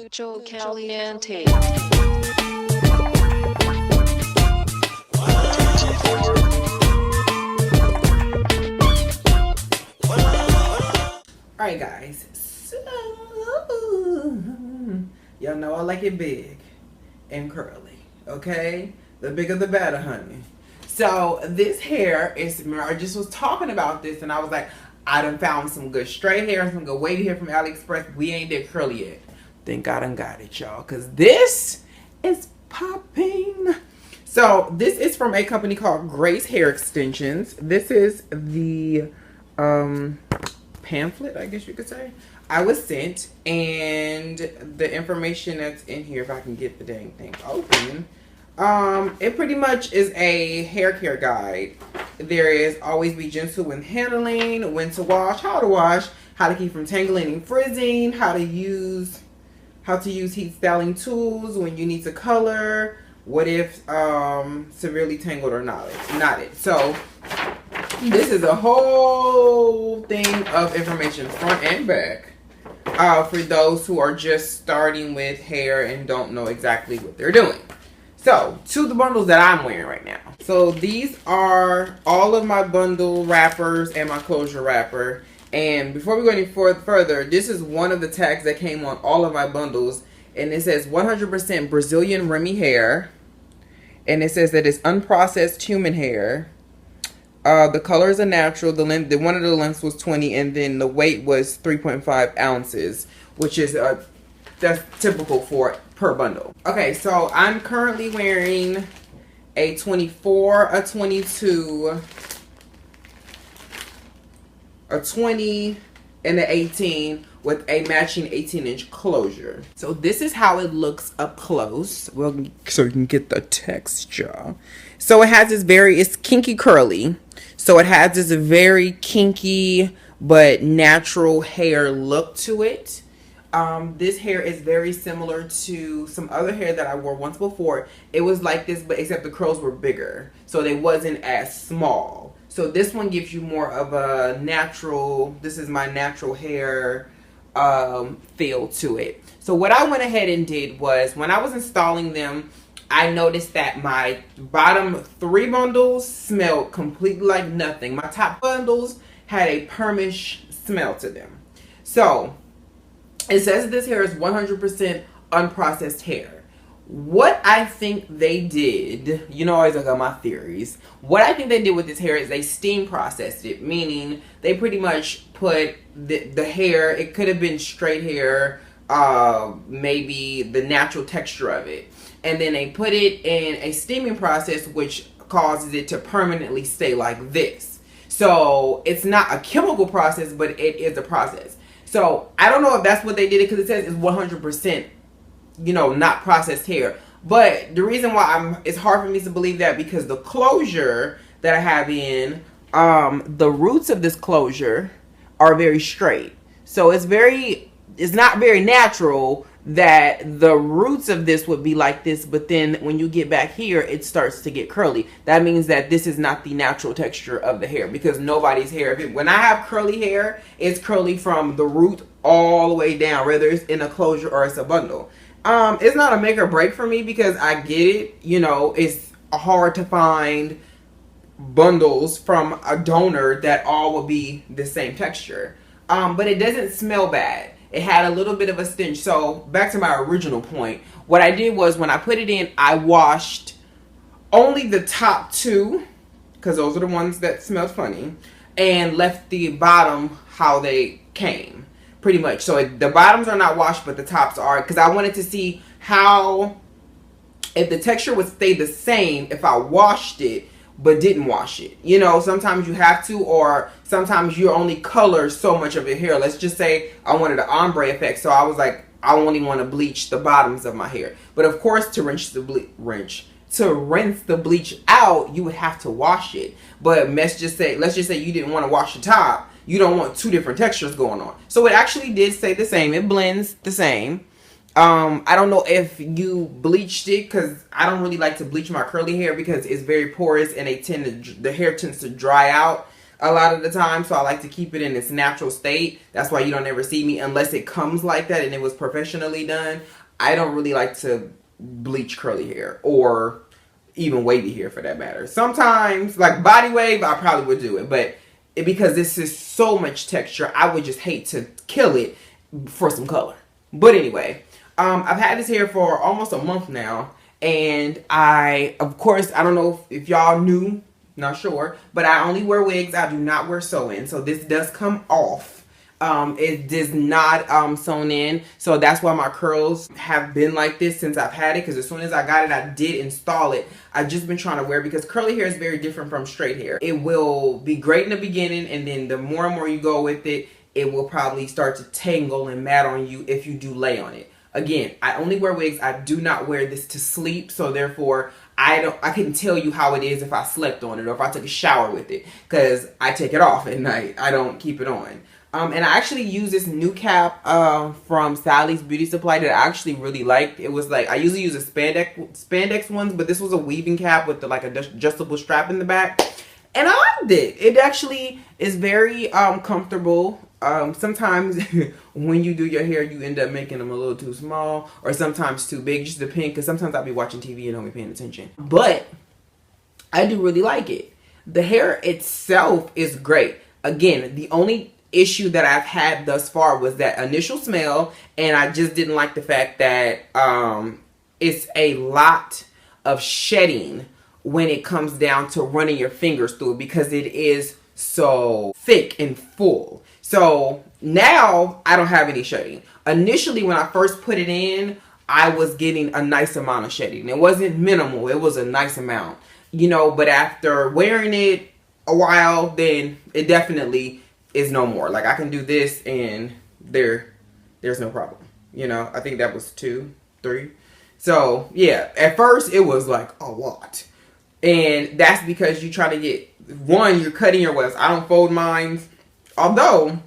Mucho Caliente. Alright guys, so y'all know I like it big and curly, okay? The bigger the better, honey. So this hair is, I just was talking about this and I was like, I done found some good straight hair, some good wavy hair from AliExpress. We ain't did curly yet. Thank God I got it, y'all, because this is popping. So this is from a company called Grace Hair Extensions. This is the pamphlet, I guess you could say, I was sent, and the information that's in here, if I can get the dang thing open, it pretty much is a hair care guide. There is always be gentle when handling, when to wash, how to keep from tangling and frizzing, how to use heat styling tools when you need to color, what if severely tangled or knotted. So this is a whole thing of information, front and back, for those who are just starting with hair and don't know exactly what they're doing. So, to the bundles that I'm wearing right now. So, these are all of my bundle wrappers and my closure wrapper. And before we go any further, this is one of the tags that came on all of my bundles. And it says 100% Brazilian Remy hair. And it says that it's unprocessed human hair. The color is a natural. The length, one of the lengths was 20, and then the weight was 3.5 ounces, which is that's typical for per bundle. Okay, so I'm currently wearing a 24, a 22, a 20, and an 18 with a matching 18-inch closure. So this is how it looks up close. Well, so you can get the texture. So it has this it's kinky curly. So it has this very kinky but natural hair look to it. This hair is very similar to some other hair that I wore once before. It was like this, but except the curls were bigger. So they wasn't as small. So this one gives you more of a natural, this is my natural hair feel to it. So what I went ahead and did was, when I was installing them, I noticed that my bottom 3 bundles smelled completely like nothing. My top bundles had a permish smell to them. So it says this hair is 100% unprocessed hair. What I think they did, you know, I always got my theories. What I think they did with this hair is they steam processed it, meaning they pretty much put the hair, it could have been straight hair, maybe the natural texture of it. And then they put it in a steaming process, which causes it to permanently stay like this. So it's not a chemical process, but it is a process. So I don't know if that's what they did, because it says it's 100%, you know, not processed hair. But the reason why it's hard for me to believe that, because the closure that I have in, the roots of this closure are very straight. So it's not very natural that the roots of this would be like this, but then when you get back here, it starts to get curly. That means that this is not the natural texture of the hair, because nobody's hair, when I have curly hair, it's curly from the root all the way down, whether it's in a closure or it's a bundle. It's not a make or break for me, because I get it, you know, it's hard to find bundles from a donor that all will be the same texture. But it doesn't smell bad. It had a little bit of a stench. So back to my original point, what I did was, when I put it in, I washed only the top 2, because those are the ones that smelled funny, and left the bottom how they came, pretty much. So the bottoms are not washed, but the tops are, because I wanted to see if the texture would stay the same if I washed it but didn't wash it. You know, sometimes you have to, or sometimes you only color so much of your hair. Let's just say I wanted an ombre effect, so I was like, I only want to bleach the bottoms of my hair. But of course, to rinse the bleach out, you would have to wash it. But let's just say you didn't want to wash the top. You don't want 2 different textures going on. So it actually did stay the same. It blends the same. I don't know if you bleached it, because I don't really like to bleach my curly hair, because it's very porous and the hair tends to dry out a lot of the time, so I like to keep it in its natural state. That's why you don't ever see me unless it comes like that and it was professionally done. I don't really like to bleach curly hair or even wavy hair for that matter. Sometimes, like body wave, I probably would do it, but because this is so much texture, I would just hate to kill it for some color. But anyway, I've had this hair for almost a month now, and of course, I don't know if y'all knew, not sure, but I only wear wigs. I do not wear sew-in, so this does come off. It does not sewn in, so that's why my curls have been like this since I've had it, because as soon as I got it, I did install it. I've just been trying to wear, because curly hair is very different from straight hair. It will be great in the beginning, and then the more and more you go with it, it will probably start to tangle and mat on you if you do lay on it. Again, I only wear wigs. I do not wear this to sleep, so therefore I couldn't tell you how it is if I slept on it or if I took a shower with it, because I take it off at night. I don't keep it on. And I actually use this new cap from Sally's Beauty Supply that I actually really liked. It was like, I usually use a spandex ones, but this was a weaving cap with like a adjustable strap in the back. And I liked it. It actually is very comfortable. Sometimes when you do your hair, you end up making them a little too small or sometimes too big. Just depends, because sometimes I'll be watching TV and don't be paying attention. But I do really like it. The hair itself is great. Again, the only issue that I've had thus far was that initial smell, and I just didn't like the fact that it's a lot of shedding when it comes down to running your fingers through it, because it is so thick and full. So now I don't have any shedding. Initially, when I first put it in, I was getting a nice amount of shedding. It wasn't minimal, it was a nice amount, you know, but after wearing it a while, then it definitely is no more. Like I can do this and there's no problem. You know, I think that was 2, 3. So yeah, at first it was like a lot. And that's because you try to get, one, you're cutting your wefts. I don't fold mine. Although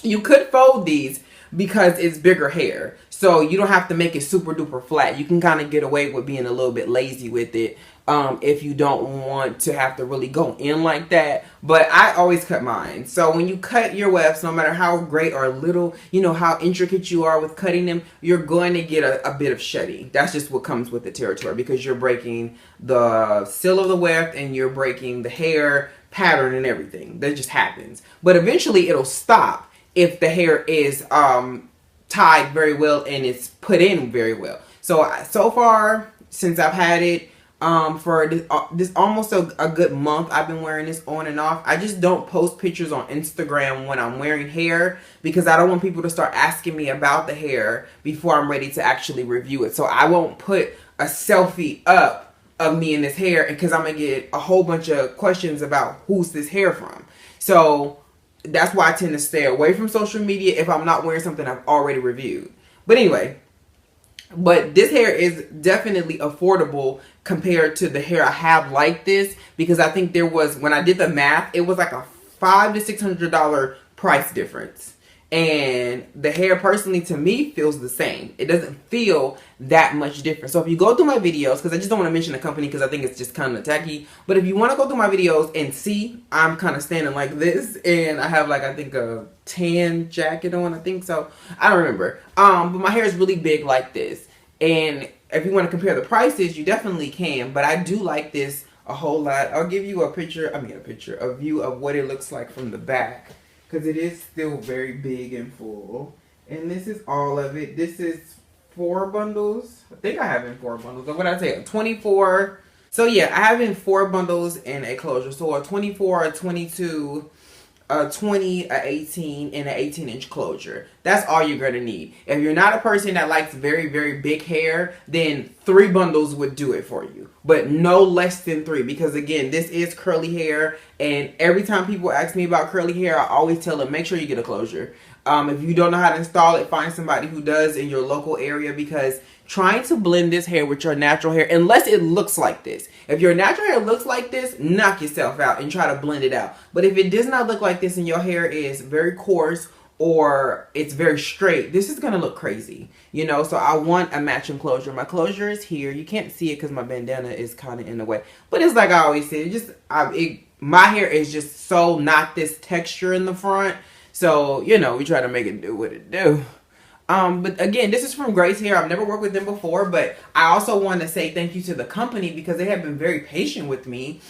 you could fold these because it's bigger hair. So you don't have to make it super duper flat. You can kind of get away with being a little bit lazy with it. If you don't want to have to really go in like that. But I always cut mine. So when you cut your wefts, no matter how great or little, you know, how intricate you are with cutting them, you're going to get a bit of shedding. That's just what comes with the territory, because you're breaking the seal of the weft and you're breaking the hair pattern and everything. That just happens. But eventually it'll stop if the hair is tied very well and it's put in very well. So far, since I've had it, for this almost a good month, I've been wearing this on and off. I just don't post pictures on Instagram when I'm wearing hair, because I don't want people to start asking me about the hair before I'm ready to actually review it. So I won't put a selfie up of me in this hair, because I'm gonna get a whole bunch of questions about who's this hair from. So that's why I tend to stay away from social media if I'm not wearing something I've already reviewed. But anyway, but this hair is definitely affordable compared to the hair I have like this, because I think there was, when I did the math, it was like a $500 to $600 price difference. And the hair personally to me feels the same. It doesn't feel that much different. So if you go through my videos, because I just don't want to mention the company because I think it's just kind of tacky, but if you want to go through my videos and see, I'm kind of standing like this, and I have like, I think a tan jacket on, I think so. I don't remember. But my hair is really big like this. And if you want to compare the prices, you definitely can. But I do like this a whole lot. I'll give you a view of what it looks like from the back, because it is still very big and full. And this is all of it. This is 4 bundles. I think I have in 4 bundles. Or what did I say? 24. So yeah, I have in 4 bundles and a closure. So a 24, a 22, a 20, a 18, and an 18-inch closure. That's all you're going to need. If you're not a person that likes very, very big hair, then 3 bundles would do it for you. But no less than 3, because again, this is curly hair, and every time people ask me about curly hair, I always tell them, make sure you get a closure. If you don't know how to install it, find somebody who does in your local area, because trying to blend this hair with your natural hair, unless it looks like this. If your natural hair looks like this, knock yourself out and try to blend it out. But if it does not look like this and your hair is very coarse or it's very straight, this is going to look crazy, you know? So I want a matching closure. My closure is here. You can't see it because my bandana is kind of in the way. But it's like I always say, my hair is just so not this texture in the front. So, you know, we try to make it do what it do. But again, this is from Grace Hair. I've never worked with them before, but I also want to say thank you to the company because they have been very patient with me.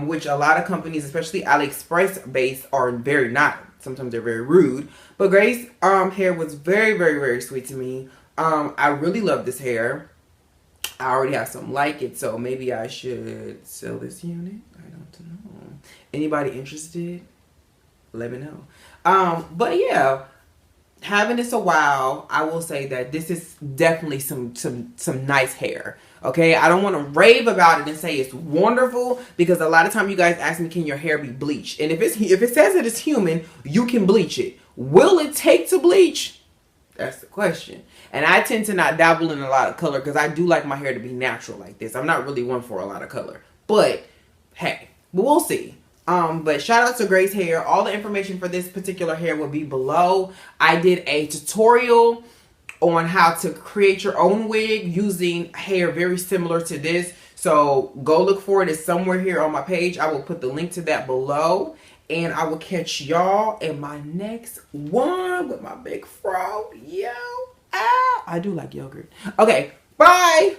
Which a lot of companies, especially AliExpress based, are very not. Sometimes they're very rude. But Grace Hair was very, very, very sweet to me. I really love this hair. I already have some like it, so maybe I should sell this unit. I don't know. Anybody interested? Let me know. But yeah, having this a while, I will say that this is definitely some nice hair. Okay, I don't want to rave about it and say it's wonderful because a lot of time you guys ask me, can your hair be bleached? And if it says that it's human, you can bleach it. Will it take to bleach? That's the question. And I tend to not dabble in a lot of color because I do like my hair to be natural like this. I'm not really one for a lot of color. But hey, we'll see. But shout out to Grace Hair. All the information for this particular hair will be below. I did a tutorial on how to create your own wig using hair very similar to this. So go look for it. It's somewhere here on my page. I will put the link to that below. And I will catch y'all in my next one with my big fro. Yo. Ah, I do like yogurt. Okay, bye.